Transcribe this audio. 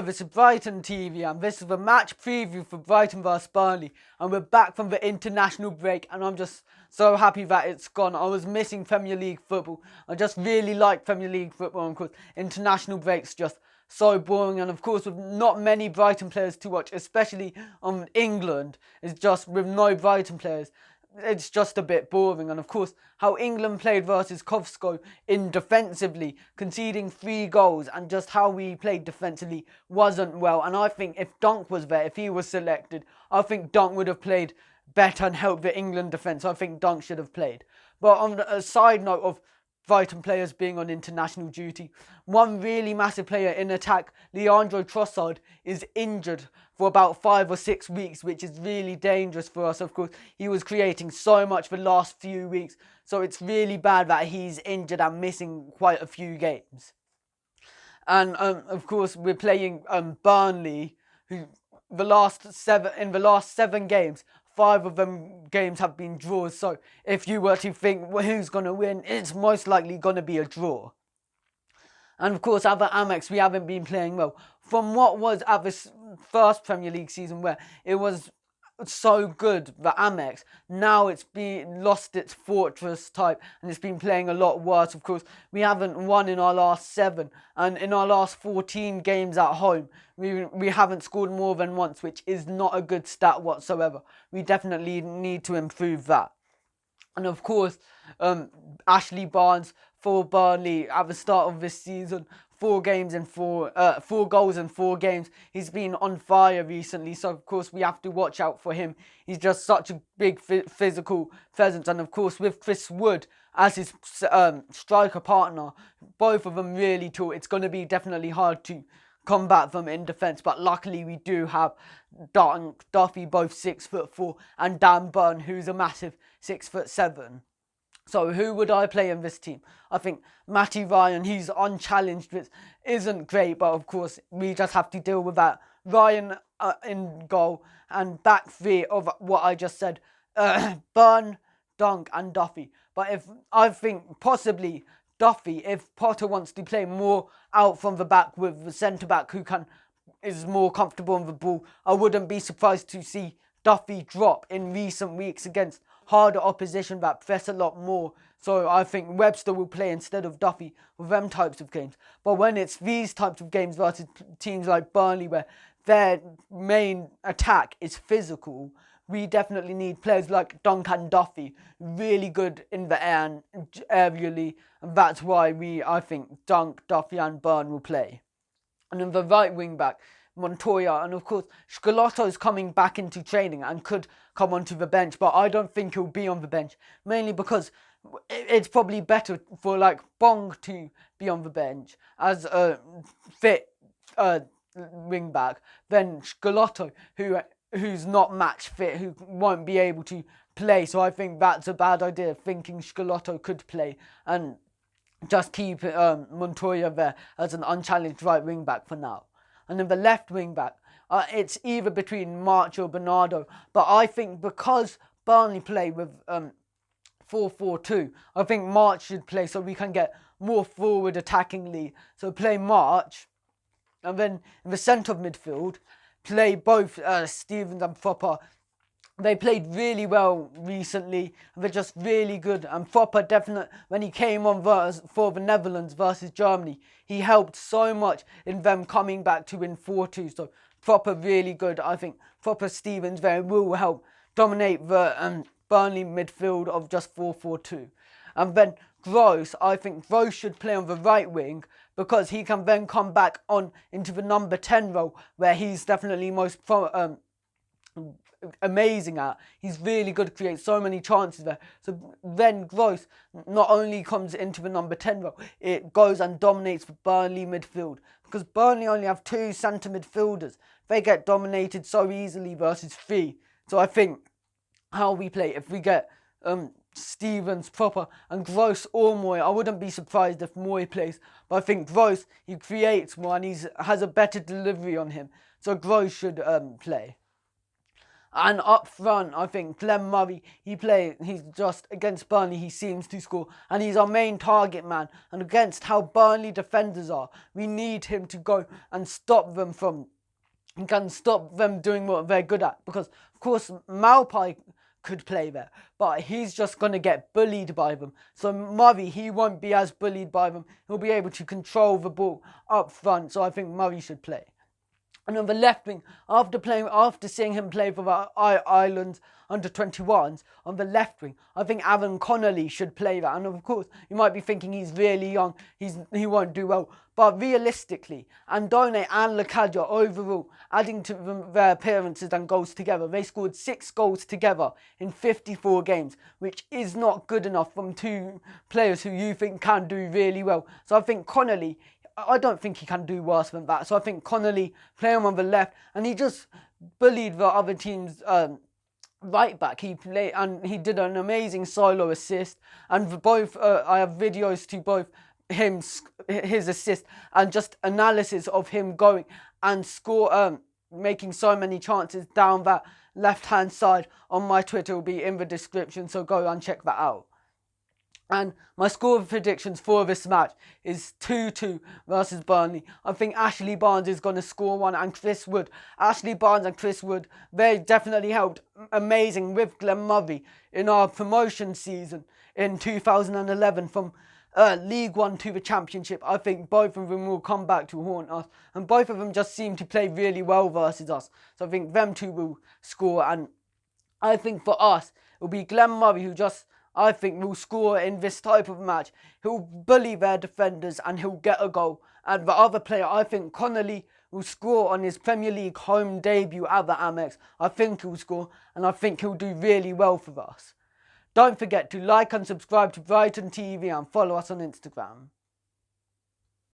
This is Brighton TV and this is the match preview for Brighton vs Burnley, and we're back from the international break and I'm just so happy that it's gone. I was missing Premier League football. I just really like Premier League football, and of course international breaks just so boring, and of course with not many Brighton players to watch, especially on England, it's just with no Brighton players. It's just a bit boring, and of course how England played versus Kosovo in defensively, conceding 3 goals, and just how we played defensively wasn't well. And I think if Dunk was there, if he was selected, I think Dunk would have played better and helped the England defence. I think Dunk should have played. But on a side note of Brighton players being on international duty, one really massive player in attack, Leandro Trossard, is injured for about 5 or 6 weeks, which is really dangerous for us. Of course, he was creating so much the last few weeks, so it's really bad that he's injured and missing quite a few games. And of course, we're playing Burnley, who in the last 7 games, 5 of them games have been draws. So if you were to think who's going to win, it's most likely going to be a draw. And of course, at the Amex, we haven't been playing well. From what was at this first Premier League season, where it was so good, the Amex, now it's been lost its fortress type and it's been playing a lot worse. Of course, we haven't won in our last 7, and in our last 14 games at home, we haven't scored more than once, which is not a good stat whatsoever. We definitely need to improve that. And of course, Ashley Barnes for Burnley at the start of this season, 4 goals in 4 games. He's been on fire recently, so of course we have to watch out for him. He's just such a big physical presence, and of course with Chris Wood as his striker partner, both of them really tall. It's going to be definitely hard to combat them in defence, but luckily we do have Duffy, both 6'4", and Dan Burn, who's a massive 6'7". So who would I play in this team? I think Matty Ryan, he's unchallenged, which isn't great, but of course we just have to deal with that. Ryan in goal, and back 3 of what I just said, Burn, Dunk and Duffy. But if I think possibly Duffy, if Potter wants to play more out from the back with the centre-back who is more comfortable on the ball, I wouldn't be surprised to see Duffy drop in recent weeks against harder opposition that press a lot more. So I think Webster will play instead of Duffy with them types of games. But when it's these types of games versus teams like Burnley, where their main attack is physical, we definitely need players like Dunk and Duffy, really good in the air and aerially, and that's why I think Dunk, Duffy and Burn will play. And in the right wing back, Montoya, and of course Scalotto's coming back into training and could come onto the bench, but I don't think he'll be on the bench, mainly because it's probably better for like Bong to be on the bench as a fit wing back than Scalotto, who's not match fit, who won't be able to play. So I think that's a bad idea, thinking Scalotto could play, and just keep Montoya there as an unchallenged right wing back for now. And in the left wing back, it's either between March or Bernardo. But I think because Burnley play with 4-4-2, I think March should play so we can get more forward attackingly. So play March, and then in the centre of midfield, play both Stevens and Fopper. They played really well recently, and they're just really good. And Fopper definitely, when he came on for the Netherlands versus Germany, he helped so much in them coming back to win 4-2. So Fopper really good. I think Fopper Stevens there will help dominate the Burnley midfield of just 4-4-2. And then Gross, I think Gross should play on the right wing, because he can then come back on into the number 10 role, where he's definitely most amazing at. He's really good, creates so many chances there. So then Gross not only comes into the number 10 role, it goes and dominates the Burnley midfield, because Burnley only have 2 centre midfielders. They get dominated so easily versus 3. So I think how we play, if we get Stevens, Proper and Gross or Moy, I wouldn't be surprised if Moy plays, but I think Gross, he creates more and he has a better delivery on him, so Gross should play. And up front, I think Glenn Murray, he's just against Burnley, he seems to score. And he's our main target man. And against how Burnley defenders are, we need him to go and stop them doing what they're good at. Because, of course, Malpai could play there, but he's just going to get bullied by them. So Murray, he won't be as bullied by them. He'll be able to control the ball up front. So I think Murray should play. And on the left wing, after seeing him play for the Ireland under-21s, on the left wing, I think Aaron Connolly should play that. And of course, you might be thinking he's really young, he won't do well. But realistically, Andone and Lakadia overall, adding to their appearances and goals together, they scored 6 goals together in 54 games, which is not good enough from 2 players who you think can do really well. So I think Connolly, I don't think he can do worse than that. So I think Connolly, play him on the left, and he just bullied the other team's right back. He played and he did an amazing solo assist. And both, I have videos to both his assist and just analysis of him going and making so many chances down that left-hand side on my Twitter. Will be in the description, so go and check that out. And my score predictions for this match is 2-2 versus Burnley. I think Ashley Barnes is going to score one, and Chris Wood. Ashley Barnes and Chris Wood, they definitely helped amazing with Glenn Murray in our promotion season in 2011 from League One to the Championship. I think both of them will come back to haunt us, and both of them just seem to play really well versus us. So I think them two will score, and I think for us, it will be Glenn Murray who I think will score in this type of match. He'll bully their defenders and he'll get a goal. And the other player, I think Connolly, will score on his Premier League home debut at the Amex. I think he'll score, and I think he'll do really well for us. Don't forget to like and subscribe to Brighton TV and follow us on Instagram.